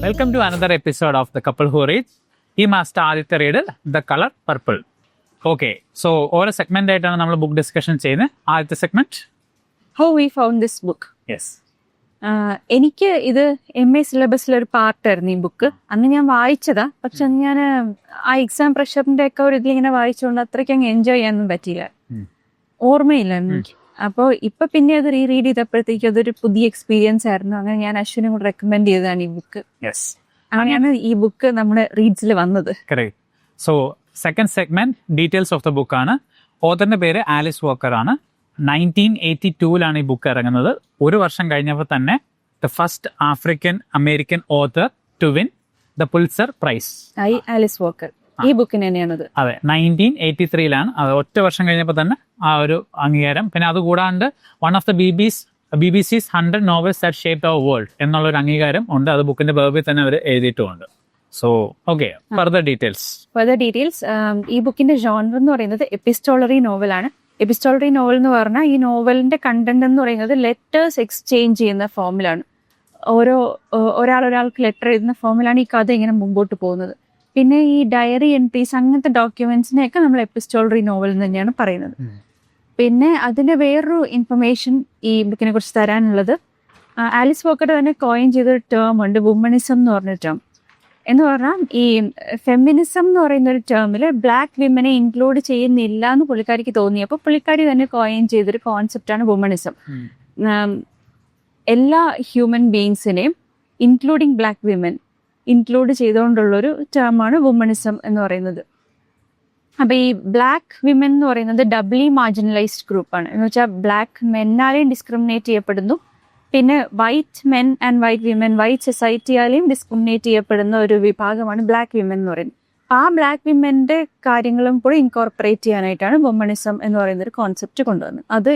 Welcome to another episode of The Couple Who Reads. ഈ മാസത്തെ ആദ്യത്തെ read the colour purple. Okay, so ഓരോ segment ആയിട്ടാണ് നമ്മൾ ബുക്ക് ഡിസ്കഷൻ ചെയ്യുന്നത്. ആദ്യത്തെ segment how we found this book. Yes, എനിക്ക് ഇത് MA സിലബസിലൊരു പാർട്ടായിരുന്നു ഈ ബുക്ക്. അന്ന് ഞാൻ വായിച്ചതാ, പക്ഷെ ഞാൻ ആ എക്സാം പ്രഷറിന്റെ ഒക്കെ ഒരു ഇതിലിങ്ങനെ വായിച്ചുകൊണ്ട് അത്രയ്ക്ക് അങ്ങ് എൻജോയ് ചെയ്യാനൊന്നും പറ്റിയില്ല, ഓർമ്മയില്ല എനിക്ക്. അപ്പോൾ ഇപ്പൊ പിന്നെ അത് റീഡ് ചെയ്തപ്പോഴത്തേക്കും അതൊരു പുതിയ എക്സ്പീരിയൻസ് ആയിരുന്നു. അങ്ങനെ ഞാൻ അശ്വിനും കൂടെ റെക്കമെൻഡ് ചെയ്തതാണ് ഈ ബുക്ക്. യെസ്, അങ്ങനെയാണ് ഈ ബുക്ക് നമ്മുടെ റീഡ്സിൽ വന്നത്. Correct. So second segment details of the book ആണ്. ഓതറിന്റെ പേര് ആലിസ് വോക്കർ ആണ്. 1982 ഈ ബുക്ക് ഇറങ്ങുന്നത്. ഒരു വർഷം കഴിഞ്ഞപ്പോൾ തന്നെ the first African American author to win the Pulitzer prize ആയി ആലിസ് വോക്കർ. ഈ ബുക്കിന് തന്നെയാണത്. അതെ, 1983 അത് ഒറ്റ വർഷം കഴിഞ്ഞപ്പോൾ തന്നെ ആ ഒരു അംഗീകാരം. പിന്നെ അതുകൂടാണ്ട് one of the BBC 100 novels that shaped our world എന്നുള്ളൊരു അംഗീകാരം ഉണ്ട്. അത് ബുക്കിന്റെ ബേബിൽ തന്നെ അവർ എഴുതിയിട്ടുമുണ്ട്. So okay, further details. ഈ ബുക്കിന്റെ ജോണർ എന്ന് പറയുന്നത് എപ്പിസ്റ്റോളറി നോവലാണ്. എപ്പിസ്റ്റോളറി നോവൽ എന്ന് പറഞ്ഞാൽ ഈ നോവലിന്റെ കണ്ടന്റ് എന്ന് പറയുന്നത് ലെറ്റേഴ്സ് എക്സ്ചേഞ്ച് ചെയ്യുന്ന ഫോമിലാണ്. ഒരാൾക്ക് ലെറ്റർ എഴുതുന്ന ഫോമിലാണ് ഈ കഥ ഇങ്ങനെ മുമ്പോട്ട് പോകുന്നത്. പിന്നെ ഈ ഡയറി എൻട്രീസ് അങ്ങനത്തെ ഡോക്യുമെന്റ്സിനെയൊക്കെ നമ്മൾ എപ്പിസ്റ്റോളറി നോവൽ എന്ന് തന്നെയാണ് പറയുന്നത്. പിന്നെ അതിന്റെ വേറൊരു ഇൻഫർമേഷൻ ഈ ബുക്കിനെ കുറിച്ച് തരാനുള്ളത്, ആലിസ് വോക്കർ തന്നെ കോയിൻ ചെയ്തൊരു ടേം ഉണ്ട്, വുമണിസം എന്ന് പറഞ്ഞ ടേം. എന്ന് പറഞ്ഞാൽ ഈ ഫെമിനിസം എന്ന് പറയുന്ന ഒരു ടേമിൽ ബ്ലാക്ക് വിമനെ ഇൻക്ലൂഡ് ചെയ്യുന്നില്ല എന്ന് പുള്ളിക്കാരിക്ക് തോന്നിയപ്പോൾ പുള്ളിക്കാരി തന്നെ കോയിൻ ചെയ്തൊരു കോൺസെപ്റ്റാണ് വുമണിസം. എല്ലാ ഹ്യൂമൻ ബീയിങ്സിനെയും ഇൻക്ലൂഡിങ് ബ്ലാക്ക് വിമൻ ഇൻക്ലൂഡ് ചെയ്തുകൊണ്ടുള്ളൊരു ടേമാണ് വുമണിസം എന്ന് പറയുന്നത്. അപ്പൊ ഈ ബ്ലാക്ക് വിമൻ എന്ന് പറയുന്നത് ഡബ്ലി മാർജിനലൈസ്ഡ് ഗ്രൂപ്പാണ്. എന്ന് വെച്ചാൽ ബ്ലാക്ക് മെന്നാലെയും ഡിസ്ക്രിമിനേറ്റ് ചെയ്യപ്പെടുന്നു, പിന്നെ white men and white women, white സൊസൈറ്റിയാലെയും ഡിസ്ക്രിമിനേറ്റ് ചെയ്യപ്പെടുന്ന ഒരു വിഭാഗമാണ് ബ്ലാക്ക് വിമൻ എന്ന് പറയുന്നത്. ആ ബ്ലാക്ക് വിമന്റെ കാര്യങ്ങളും കൂടി ഇൻകോർപ്പറേറ്റ് ചെയ്യാനായിട്ടാണ് വുമണിസം എന്ന് പറയുന്ന ഒരു കോൺസെപ്റ്റ് കൊണ്ടുവന്നത്. അത്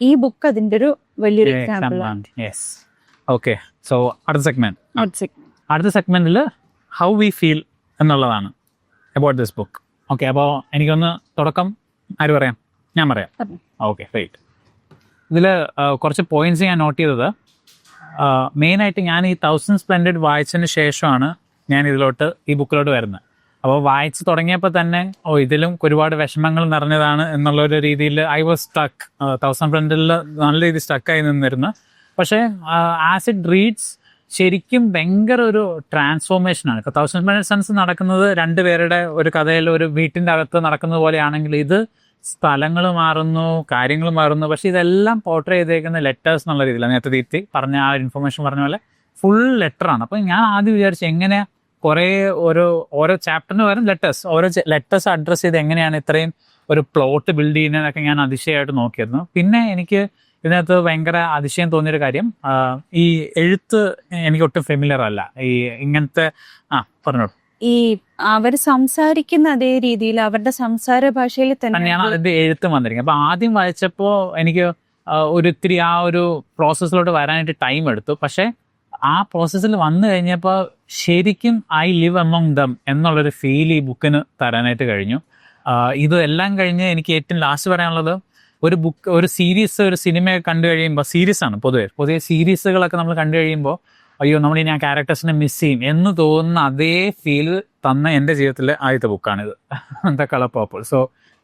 ഈ ബുക്ക് അതിന്റെ ഒരു വലിയൊരു എക്സാമ്പിൾ ആണ്. ഓക്കെ, സോ അടുത്ത സെഗ്മെന്റിൽ ഹൗ വി ഫീൽ എന്നുള്ളതാണ് അബൌട്ട് ദിസ് ബുക്ക്. ഓക്കെ, അപ്പോൾ എനിക്കൊന്ന് തുടക്കം ആര് പറയാം? ഞാൻ പറയാം. Okay, right. ഇതിൽ കുറച്ച് പോയിന്റ്സ് ഞാൻ നോട്ട് ചെയ്തത്, മെയിനായിട്ട് ഞാൻ ഈ 1000 Splendid വായിച്ചതിന് ശേഷമാണ് ഞാൻ ഈ ബുക്കിലോട്ട് വരുന്നത്. അപ്പോൾ വായിച്ച് തുടങ്ങിയപ്പോൾ തന്നെ ഇതിലും ഒരുപാട് വിഷമങ്ങൾ നിറഞ്ഞതാണ് എന്നുള്ളൊരു രീതിയിൽ ഐ വാസ് സ്റ്റക്ക്. 1000 Splendid നല്ല രീതിയിൽ സ്റ്റക്കായി നിന്നിരുന്നു. പക്ഷേ ആസ് ഇറ്റ് റീഡ്സ് ശരിക്കും ഭയങ്കര ഒരു ട്രാൻസ്ഫോർമേഷനാണ്. ഇപ്പോൾ 1000 Splendid നടക്കുന്നത് രണ്ടുപേരുടെ ഒരു കഥയിൽ ഒരു വീട്ടിൻ്റെ അകത്ത് നടക്കുന്നത് പോലെയാണെങ്കിൽ ഇത് സ്ഥലങ്ങൾ മാറുന്നു, കാര്യങ്ങൾ മാറുന്നു. പക്ഷെ ഇതെല്ലാം പോർട്രേ ചെയ്തേക്കുന്ന ലെറ്റേഴ്സ് എന്നുള്ള രീതിയിലാണ്. നേരത്തെ ദീപ്തി പറഞ്ഞ ആ ഇൻഫർമേഷൻ പറഞ്ഞ പോലെ ഫുൾ ലെറ്ററാണ്. അപ്പം ഞാൻ ആദ്യം വിചാരിച്ചു എങ്ങനെ കുറേ ഓരോ ചാപ്റ്ററിന് പകരം ഓരോ ലെറ്റേഴ്സ് അഡ്രസ്സ് ചെയ്ത് എങ്ങനെയാണ് ഇത്രയും ഒരു പ്ലോട്ട് ബിൽഡ് ചെയ്യുന്നതൊക്കെ ഞാൻ അതിശയമായിട്ട് നോക്കിയിരുന്നു. പിന്നെ എനിക്ക് ഇതിനകത്ത് ഭയങ്കര അതിശയം തോന്നിയൊരു കാര്യം, ഈ എഴുത്ത് എനിക്ക് ഒട്ടും ഫെമിലിയർ അല്ല. ഈ ഇങ്ങനത്തെ പറഞ്ഞോളൂ. ഈ അവർ സംസാരിക്കുന്ന അതേ രീതിയിൽ അവരുടെ സംസാര ഭാഷയിൽ തന്നെയാണ് അതിന്റെ എഴുത്ത് വന്നിരിക്കുന്നത്. അപ്പൊ ആദ്യം വായിച്ചപ്പോൾ എനിക്ക് ഒരിത്തിരി ആ ഒരു പ്രോസസ്സിലോട്ട് വരാനായിട്ട് ടൈം എടുത്തു. പക്ഷെ ആ പ്രോസസ്സിൽ വന്നു കഴിഞ്ഞപ്പോൾ ശരിക്കും ഐ ലിവ് എമോങ് ദം എന്നുള്ളൊരു ഫീൽ ഈ ബുക്കിന് തരാനായിട്ട് കഴിഞ്ഞു. ഇതെല്ലാം കഴിഞ്ഞ് എനിക്ക് ഏറ്റവും ലാസ്റ്റ് പറയാനുള്ളത്, ഒരു സീരീസ് ഒരു സിനിമയൊക്കെ കണ്ടു കഴിയുമ്പോൾ, സീരീസാണ് പൊതുവെ സീരീസുകളൊക്കെ നമ്മൾ കണ്ടു കഴിയുമ്പോൾ അയ്യോ നമ്മൾ ഇനി ആ ക്യാരക്ടേഴ്സിനെ മിസ് ചെയ്യും എന്ന് തോന്നുന്ന അതേ ഫീൽ തന്ന എൻ്റെ ജീവിതത്തിലെ ആദ്യത്തെ ബുക്കാണിത്, the colour purple. So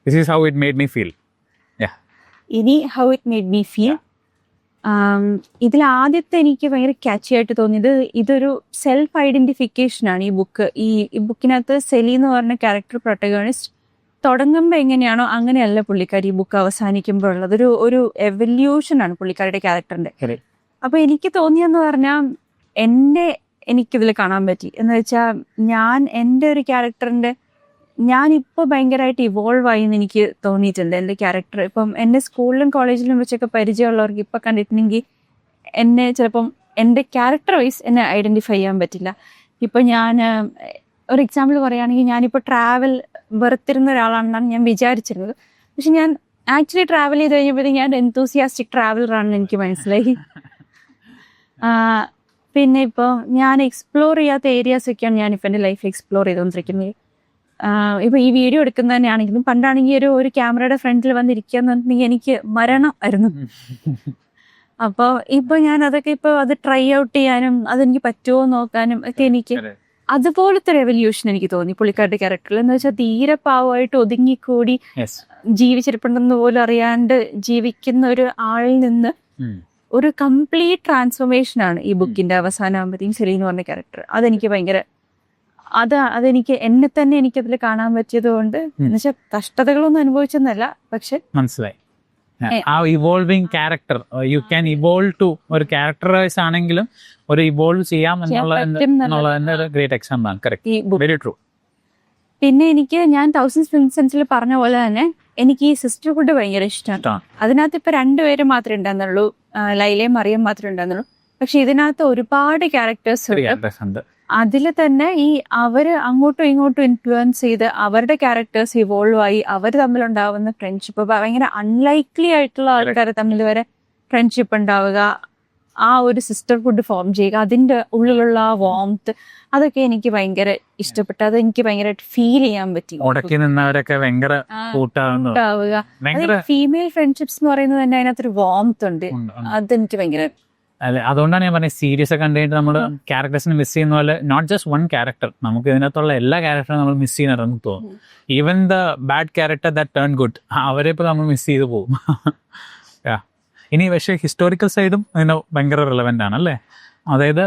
this is how it made me feel. ഇനി how it made me feel, ഇതിൽ ആദ്യത്തെ എനിക്ക് ഭയങ്കര ക്യാച്ചി ആയിട്ട് തോന്നിയത് ഇതൊരു സെൽഫ് ഐഡന്റിഫിക്കേഷനാണ് ഈ ബുക്ക്. ഈ ബുക്കിനകത്ത് സെലി എന്ന് പറഞ്ഞ ക്യാരക്ടർ പ്രൊട്ടഗോണിസ്റ്റ് തുടങ്ങുമ്പോൾ എങ്ങനെയാണോ അങ്ങനെയല്ല പുള്ളിക്കാരി ഈ ബുക്ക് അവസാനിക്കുമ്പോൾ ഉള്ളത്. ഒരു എവല്യൂഷനാണ് പുള്ളിക്കാരുടെ ക്യാരക്ടറിന്റെ. അപ്പൊ എനിക്ക് തോന്നിയെന്ന് പറഞ്ഞാൽ എനിക്കിതിൽ കാണാൻ പറ്റി. എന്ന് വെച്ചാൽ എൻ്റെ ഒരു ക്യാരക്ടറിന്റെ ഞാനിപ്പോൾ ഭയങ്കരമായിട്ട് ഇവോൾവ് ആയി എന്ന് എനിക്ക് തോന്നിയിട്ടുണ്ട്. എൻ്റെ ക്യാരക്ടർ ഇപ്പം എൻ്റെ സ്കൂളിലും കോളേജിലും വെച്ചൊക്കെ പരിചയമുള്ളവർക്ക് ഇപ്പം കണ്ടിട്ടുണ്ടെങ്കിൽ എന്നെ ചിലപ്പം എൻ്റെ ക്യാരക്ടർ വൈസ് എന്നെ ഐഡന്റിഫൈ ചെയ്യാൻ പറ്റില്ല. ഇപ്പം ഞാൻ ഒരു എക്സാമ്പിൾ പറയുകയാണെങ്കിൽ, ഞാനിപ്പോൾ ട്രാവൽ വെറുത്തിരുന്ന ഒരാളാണെന്നാണ് ഞാൻ വിചാരിച്ചിരുന്നത്. പക്ഷെ ഞാൻ ആക്ച്വലി ട്രാവൽ ചെയ്ത് കഴിഞ്ഞപ്പോഴത്തേക്ക് ഞാൻ എന്തൂസിയാസ്റ്റിക് ട്രാവലറാണെന്ന് എനിക്ക് മനസ്സിലായി. പിന്നെ ഇപ്പോൾ ഞാൻ എക്സ്പ്ലോർ ചെയ്യാത്ത ഏരിയാസ് ഒക്കെയാണ് ഞാനിപ്പോൾ എൻ്റെ ലൈഫ് എക്സ്പ്ലോർ ചെയ്തുകൊണ്ടിരിക്കുന്നത്. ഇപ്പോൾ ഈ വീഡിയോ എടുക്കുന്നത് തന്നെയാണെങ്കിലും പണ്ടാണെങ്കിൽ ഒരു ക്യാമറയുടെ ഫ്രണ്ടിൽ വന്നിരിക്കുക എന്ന് പറഞ്ഞിട്ടുണ്ടെങ്കിൽ എനിക്ക് മരണം ആയിരുന്നു. അപ്പോൾ ഇപ്പൊ ഞാൻ അതൊക്കെ ഇപ്പൊ അത് ട്രൈ ഔട്ട് ചെയ്യാനും അതെനിക്ക് പറ്റുമോ നോക്കാനും ഒക്കെ എനിക്ക് അതുപോലത്തെ റെവല്യൂഷൻ എനിക്ക് തോന്നി പുള്ളിക്കാരുടെ ക്യാരക്ടറിൽ. എന്ന് വെച്ചാൽ തീരെ പാവമായിട്ട് ഒതുങ്ങിക്കൂടി ജീവിച്ചിരിപ്പുണ്ടെന്ന് പോലും അറിയാണ്ട് ജീവിക്കുന്ന ഒരു ആളിൽ നിന്ന് ഒരു കംപ്ലീറ്റ് ട്രാൻസ്ഫോർമേഷൻ ആണ് ഈ ബുക്കിന്റെ അവസാനമാകുമ്പോഴത്തേക്കും സെലീൻ എന്ന് പറഞ്ഞ ക്യാരക്ടർ. അതെനിക്ക് ഭയങ്കര അതെനിക്ക് എന്നെ തന്നെ എനിക്കതിൽ കാണാൻ പറ്റിയത് കൊണ്ട് എന്നുവെച്ചാൽ കഷ്ടതകളൊന്നും അനുഭവിച്ചെന്നല്ല, പക്ഷെ മനസ്സിലായി ആ evolving character you can evolve to ഒരു ക്യാരക്ടറൈസ് ആണെങ്കിലും ഒരു ഇവോൾവ് ചെയ്യാം എന്നുള്ളതിന്റെ ഒരു ഗ്രേറ്റ് എക്സാമ്പിൾ ആണ്. Correct, very true. പിന്നെ എനിക്ക് ഞാൻ തൗസൻഡ് ഫിലിംസിൽ പറഞ്ഞ പോലെ തന്നെ എനിക്ക് ഈ സിസ്റ്റർഹുഡ് ഭയങ്കര ഇഷ്ടമാണ്. അതിനകത്ത് ഇപ്പൊ 2 പേര് മാത്രമേ ഉണ്ടായിരുന്നുള്ളൂ, ലൈലയും മറിയം മാത്രമേ ഉണ്ടായിരുന്നുള്ളൂ. പക്ഷെ ഇതിനകത്ത് ഒരുപാട് ക്യാരക്ടേഴ്സ് ഉണ്ട്. അതിൽ തന്നെ ഈ അവര് അങ്ങോട്ടും ഇങ്ങോട്ടും ഇൻഫ്ലുവൻസ് ചെയ്ത് അവരുടെ ക്യാരക്ടേഴ്സ് ഇവോൾവ് ആയി അവർ തമ്മിലുണ്ടാവുന്ന ഫ്രണ്ട്ഷിപ്പ്, ഭയങ്കര അൺലൈക്ലി ആയിട്ടുള്ള ആൾക്കാർ തമ്മിൽ വരെ ഫ്രണ്ട്ഷിപ്പ് ഉണ്ടാവുക, ആ ഒരു സിസ്റ്റർഹുഡ് ഫോം ചെയ്യുക, അതിന്റെ ഉള്ളിലുള്ള ആ വാംത്ത്, അതൊക്കെ എനിക്ക് ഭയങ്കര ഇഷ്ടപ്പെട്ടു. അത് എനിക്ക് ഭയങ്കരമായിട്ട് ഫീൽ ചെയ്യാൻ പറ്റി. ഉണ്ടാവുക ഫീമെയിൽ ഫ്രണ്ട്ഷിപ്സ് എന്ന് പറയുന്നത് തന്നെ അതിനകത്തൊരു വാംത്ത് ഉണ്ട്. അതെനിക്ക് ഭയങ്കര അല്ലെ, അതുകൊണ്ടാണ് ഞാൻ പറഞ്ഞത് സീരീസ് ഒക്കെ കണ്ടുകഴിഞ്ഞിട്ട് നമ്മൾ ക്യാരക്ടേഴ്സിനെ മിസ് ചെയ്യുന്ന പോലെ നോട്ട് ജസ്റ്റ് വൺ ക്യാരക്ടർ, നമുക്ക് ഇതിനകത്തുള്ള എല്ലാ ക്യാരക്ടറും നമ്മൾ മിസ് ചെയ്യുന്നുണ്ടെന്ന് തോന്നുന്നു. Even the bad character that turn good, അവരെ ഇപ്പോൾ നമ്മൾ മിസ് ചെയ്ത് പോകും. ഇനി പക്ഷേ ഹിസ്റ്റോറിക്കൽ സൈഡും ഇതിന് ഭയങ്കര റിലവൻ്റ് ആണ് അല്ലേ. അതായത്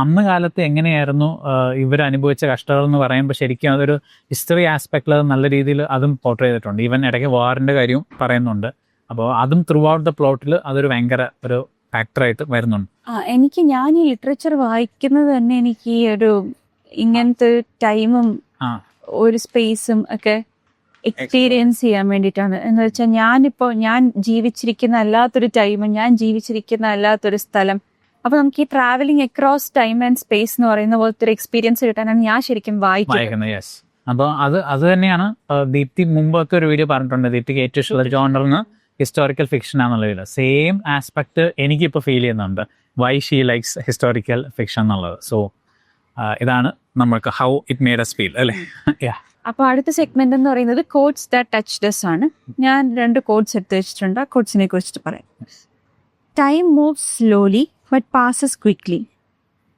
അന്ന് കാലത്ത് എങ്ങനെയായിരുന്നു ഇവർ അനുഭവിച്ച കഷ്ടതകൾ എന്ന് പറയുമ്പോൾ ശരിക്കും അതൊരു ഹിസ്റ്ററി ആസ്പെക്റ്റിൽ അത് നല്ല രീതിയിൽ അതും പോർട്രേ ചെയ്തിട്ടുണ്ട്. ഈവൻ ഇടയ്ക്ക് വാറിൻ്റെ കാര്യവും പറയുന്നുണ്ട്. അപ്പോൾ അതും ത്രൂ ഔട്ട് ദ പ്ലോട്ടിൽ അതൊരു ഭയങ്കര ഒരു ഫാക്ടറായിട്ട് വരുന്നുണ്ട്. ഞാൻ ഈ ലിറ്ററേച്ചർ വായിക്കുന്നത് തന്നെ എനിക്ക് ഈ ഒരു ഇങ്ങനത്തെ ടൈമും ഒരു സ്പേസും ഒക്കെ എക്സ്പീരിയൻസ് ചെയ്യാൻ വേണ്ടിയിട്ടാണ്. എന്ന് വെച്ചാൽ ഞാൻ ജീവിച്ചിരിക്കുന്ന അല്ലാത്തൊരു ടൈമും ഞാൻ ജീവിച്ചിരിക്കുന്ന അല്ലാത്തൊരു സ്ഥലം, അപ്പൊ നമുക്ക് ഈ travelling across time and space എന്ന് പറയുന്ന പോലത്തെ ഒരു എക്സ്പീരിയൻസ് കിട്ടാനാണ് ഞാൻ ശരിക്കും വായിക്കുന്നത്. അപ്പോൾ അത് തന്നെയാണ് ദീപ്തി മുമ്പൊക്കെ ഒരു വീഡിയോ പറഞ്ഞിട്ടുണ്ട്. ദീപ്തിക്ക് ഏറ്റവും ഇഷ്ടമുള്ള ജോണറിന് ഹിസ്റ്റോറിക്കൽ ഫിക്ഷൻ ആണെന്നുള്ളതിൽ സെയിം ആസ്പെക്ട് എനിക്കിപ്പോൾ ഫീൽ ചെയ്യുന്നുണ്ട്. Why she likes historical fiction എന്നുള്ളത്. സോ ഇതാണ് നമ്മൾക്ക് how it made us feel അല്ലേ. അപ്പോൾ അടുത്ത സെഗ്മെന്റ് എന്ന് പറയുന്നത് കോട്ട്സ് ദാറ്റ് ടച്ച്ഡ് us ആണ്. ഞാൻ 2 കോട്ട്സ് എടുത്ത് വെച്ചിട്ടുണ്ട്. ആ കോട്ട്സിനെ കുറിച്ചിട്ട് പറയാം. Time moves slowly but passes quickly.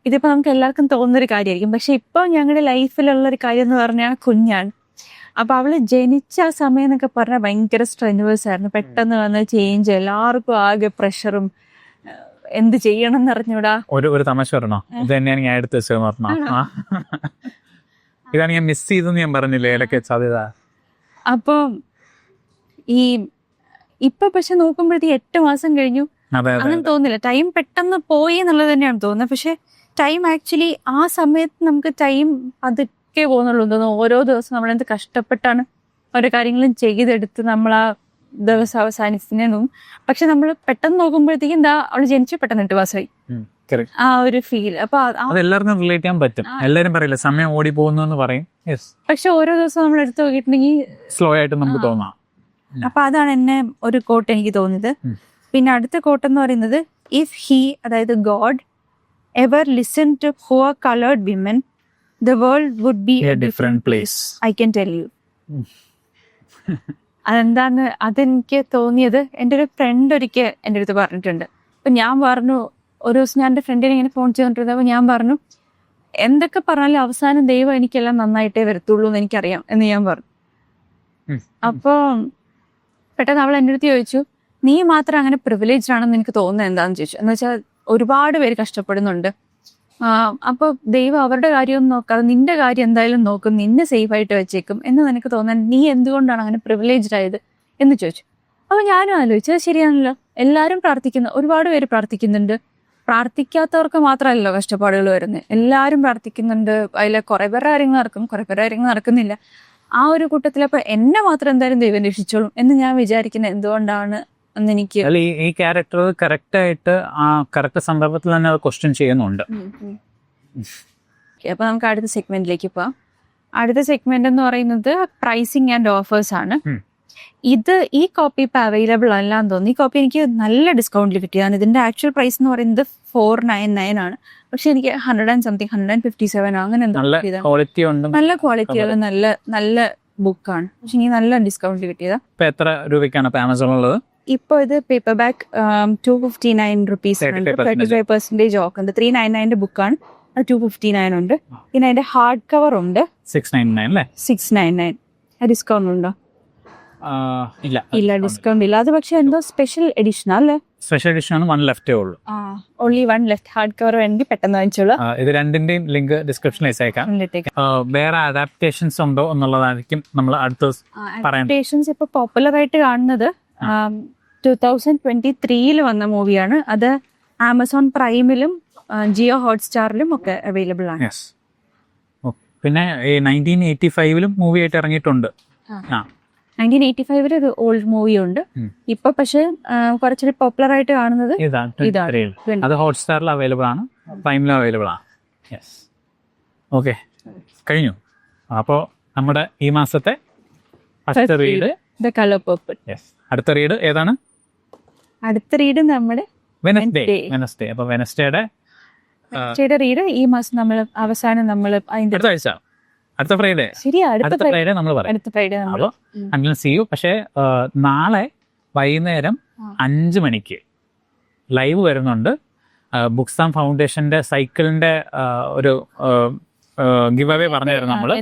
ഇതിപ്പോൾ നമുക്ക് എല്ലാവർക്കും തോന്നുന്നൊരു കാര്യമായിരിക്കും, പക്ഷെ ഇപ്പോൾ ഞങ്ങളുടെ ലൈഫിലുള്ളൊരു കാര്യം എന്ന് പറഞ്ഞാൽ കുഞ്ഞാണ്. അപ്പൊ അവള് ജനിച്ച ആ സമയം എന്നൊക്കെ പറഞ്ഞാൽ ഭയങ്കര സ്ട്രെനുവേഴ്സ് ആയിരുന്നു. പെട്ടെന്ന് വന്ന ചേഞ്ച്, എല്ലാവർക്കും ആകെ പ്രഷറും, എന്ത് ചെയ്യണം എന്ന് അറിഞ്ഞൂടാ. ഒരു തമാശ പറഞ്ഞോ, ഇത് തന്നെയാണ് ഞാൻ എടുത്ത് വെച്ചത് പറഞ്ഞോ. ഇതാണ് ഞാൻ മിസ് ചെയ്തെന്ന് ഞാൻ പറഞ്ഞില്ലേ ഇടയ്ക്ക് സാധ്യത. അപ്പൊ ഇപ്പൊ പക്ഷെ നോക്കുമ്പോഴത്തേക്ക് 8 മാസം കഴിഞ്ഞു, അങ്ങനെ തോന്നില്ല. ടൈം പെട്ടെന്ന് പോയി എന്നുള്ളത് തന്നെയാണ് തോന്നുന്നത്. പക്ഷെ ടൈം ആക്ച്വലി ആ സമയത്ത് നമുക്ക് ടൈം ഒക്കെ പോകുന്നുള്ളൂ തോന്നുന്നു. ഓരോ ദിവസം നമ്മളെന്ത് കഷ്ടപ്പെട്ടാണ് ഓരോ കാര്യങ്ങളും ചെയ്തെടുത്ത് നമ്മൾ ആ ദിവസം അവസാനിക്കുന്നതും. പക്ഷെ നമ്മൾ പെട്ടെന്ന് നോക്കുമ്പോഴത്തേക്കും എന്താ അവള് ജനിച്ചു പെട്ടെന്ന് 8 മാസമായി, ആ ഒരു ഫീൽ. അപ്പൊ എല്ലാവർക്കും റിലേറ്റ് ചെയ്യാൻ പറ്റും. എല്ലാരും പറയില്ല സമയം ഓടി പോകുന്നു എന്ന് പറയും. പക്ഷെ ഓരോ ദിവസം നമ്മൾ എടുത്ത് നോക്കിയിട്ടുണ്ടെങ്കിൽ സ്ലോ ആയിട്ട് നമുക്ക് തോന്നാം. അപ്പൊ അതാണ് എന്നെ ഒരു കോട്ട് എനിക്ക് തോന്നിയത്. പിന്നെ അടുത്ത കോട്ട് എന്ന് പറയുന്നത് ഇഫ് ഹി, അതായത് God, ever listen to poor coloured women, the world would be a different place. I can tell you. അതെന്താന്ന് അതെനിക്ക് തോന്നിയത്, എൻ്റെ ഒരു ഫ്രണ്ട് ഒരിക്കൽ എൻ്റെ അടുത്ത് പറഞ്ഞിട്ടുണ്ട്. അപ്പം ഞാൻ പറഞ്ഞു, ഒരു ദിവസം ഞാൻ എൻ്റെ ഫ്രണ്ടിനെ ഇങ്ങനെ ഫോൺ ചെയ്തുകൊണ്ടിരുന്നത്. അപ്പോൾ ഞാൻ പറഞ്ഞു, എന്തൊക്കെ പറഞ്ഞാലും അവസാനം ദൈവം എനിക്കെല്ലാം നന്നായിട്ടേ വരത്തുള്ളൂ എന്ന് എനിക്കറിയാം എന്ന് ഞാൻ പറഞ്ഞു. അപ്പോൾ പെട്ടെന്ന് അവൾ എൻ്റെ അടുത്ത് ചോദിച്ചു, നീ മാത്രം അങ്ങനെ പ്രിവിലേജ്ഡ് ആണെന്ന് എനിക്ക് തോന്നുന്നത് എന്താണെന്ന് ചോദിച്ചു. എന്ന് വെച്ചാൽ ഒരുപാട് പേര് കഷ്ടപ്പെടുന്നുണ്ട്, അപ്പൊ ദൈവം അവരുടെ കാര്യമൊന്നും നോക്കാതെ നിന്റെ കാര്യം എന്തായാലും നോക്കും, നിന്നെ സേഫ് ആയിട്ട് വെച്ചേക്കും എന്ന് നിനക്ക് തോന്നാൻ നീ എന്തുകൊണ്ടാണ് അങ്ങനെ പ്രിവിലേജ്ഡ് ആയത് എന്ന് ചോദിച്ചു. അപ്പൊ ഞാനും ആലോചിച്ചു, അത് ശരിയാണല്ലോ, എല്ലാവരും ഒരുപാട് പേര് പ്രാർത്ഥിക്കുന്നുണ്ട്. പ്രാർത്ഥിക്കാത്തവർക്ക് മാത്രമല്ലല്ലോ കഷ്ടപ്പാടുകൾ വരുന്നത്, എല്ലാവരും പ്രാർത്ഥിക്കുന്നുണ്ട്. അതിലെ കുറെ പേരുടെ കാര്യങ്ങൾ നടക്കും, കുറെ പേരുടെ കാര്യങ്ങൾ നടക്കുന്നില്ല. ആ ഒരു കൂട്ടത്തിലപ്പോ എന്നെ മാത്രം എന്തായാലും ദൈവം രക്ഷിച്ചോളും എന്ന് ഞാൻ വിചാരിക്കുന്നത് എന്തുകൊണ്ടാണ് എനിക്ക്. ഈ ക്യാരക്ടർ കറക്റ്റ് ആയിട്ട് ആ കറക്റ്റ് സന്ദർഭത്തിൽ തന്നെ അത് ക്വസ്റ്റ്യൻ ചെയ്യുന്നുണ്ട്. അപ്പൊ നമുക്ക് അടുത്ത സെഗ്മെന്റിലേക്ക് പോവാം. അടുത്ത സെഗ്മെന്റ് എന്ന് പറയുന്നത് പ്രൈസിങ് ആൻഡ് ഓഫേഴ്സ് ആണ്. ഈ കോപ്പി ഇപ്പൊ അവൈലബിൾ അല്ലാന്ന് തോന്നുന്നു. ഈ കോപ്പി എനിക്ക് നല്ല ഡിസ്കൗണ്ടിൽ കിട്ടിയതാണ്. ഇതിന്റെ ആക്ച്വൽ പ്രൈസ് എന്ന് പറയുന്നത് 499 ആണ്. പക്ഷെ എനിക്ക് 100 and something 157 അങ്ങനെ നല്ല ക്വാളിറ്റി ഉള്ള നല്ല ബുക്കാണ്. പക്ഷെ എനിക്ക് നല്ല ഡിസ്കൗണ്ടിൽ കിട്ടിയതാ. എത്ര രൂപയ്ക്കാണ് ആമസോൺ ഉള്ളത്? ഇപ്പോൾ ഇത് പേപ്പർ ബാക്ക് 259 റുപ്പീസ് ഉണ്ട്, 35% ഓഫ് ഉണ്ട്. 399 ബുക്കാണ്, അത് 259 ഉണ്ട്. പിന്നെ അതിന്റെ ഹാർഡ് കവർ ഉണ്ട് 699 അല്ലേ? 699. ഡിസ്കൗണ്ട് ഉണ്ടോ? ഇല്ല ഇല്ല, ഡിസ്കൗണ്ട് ഇല്ല. അത് പക്ഷെ എന്തോ സ്പെഷ്യൽ എഡിഷൻ അല്ലേ? സ്പെഷ്യൽ എഡിഷൻ ആണ്, 1 ലെഫ്റ്റേ ഉള്ളൂ. Only 1 left. ഹാർഡ് കവർ വേണ്ടി പെട്ടെന്ന് വാങ്ങിച്ചോളൂ. ഇത് രണ്ടിന്റെയും ലിങ്ക് ഡിസ്ക്രിപ്ഷനിൽ അയച്ചേക്കാം. വേറെ അഡാപ്റ്റേഷൻസ് ഉണ്ടോ എന്നുള്ളതായിരിക്കും നമ്മൾ അടുത്ത പറയാം. അഡാപ്റ്റേഷൻസ് ഇപ്പൊ പോപ്പുലർ ആയിട്ട് കാണുന്നത് 2023 വന്ന മൂവിയാണ്. അത് ആമസോൺ പ്രൈമിലും ജിയോ ഹോട്ട്സ്റ്റാറിലും ഒക്കെ അവൈലബിൾ ആണ്. യെസ്. പിന്നെ 1985 മൂവി ആയിട്ട് ഇറങ്ങിയിട്ടുണ്ട്. 1985 ഒരു ഓൾഡ് മൂവി ഉണ്ട്. ഇപ്പൊ പക്ഷെ കുറച്ചുകൂടി പോപ്പുലർ ആയിട്ട് കാണുന്നത് ഇതാണ്. അത് ഹോട്ട്സ്റ്റാറിൽ അവൈലബിൾ ആണ്, പ്രൈമിലും അവൈലബിൾ ആണ്. യെസ്. ഓക്കെ, കഴിഞ്ഞു. അപ്പോൾ നമ്മുടെ ഈ മാസത്തെ first read the colour purple. Yes. അടുത്ത റീഡ് ഏതാണ്? അടുത്ത റീഡ് നമ്മുടെ വെനസ്ഡേ. അപ്പൊ വെനസ്ഡേയുടെ റീഡ് ഈ മാസം നമ്മൾ അവസാനം നമ്മൾ അടുത്ത ആഴ്ച, അടുത്ത ഫ്രൈഡേ. ശരി, അടുത്ത ഫ്രൈഡേ നമ്മൾ പറയും. അടുത്ത ഫ്രൈഡേ നമ്മൾ അങ്ങനെ ചെയ്യൂ. പക്ഷേ നാളെ വൈകുന്നേരം 5 മണിക്ക് ലൈവ് വരുന്നുണ്ട്. ബുക്സ് ആൻഡ് ഫൗണ്ടേഷന്റെ സൈക്കിളിന്റെ ഒരു ഗിവ് അവേ പറഞ്ഞിരുന്നു നമ്മള്.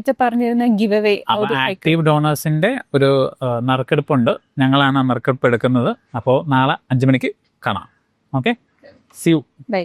ആക്റ്റീവ് ഡോണേഴ്സിന്റെ ഒരു നറുക്കെടുപ്പുണ്ട്. ഞങ്ങളാണ് ആ നറുക്കെടുപ്പ് എടുക്കുന്നത്. അപ്പോൾ നാളെ 5 മണിക്ക് കാണാം. Okay, see you. ബൈ.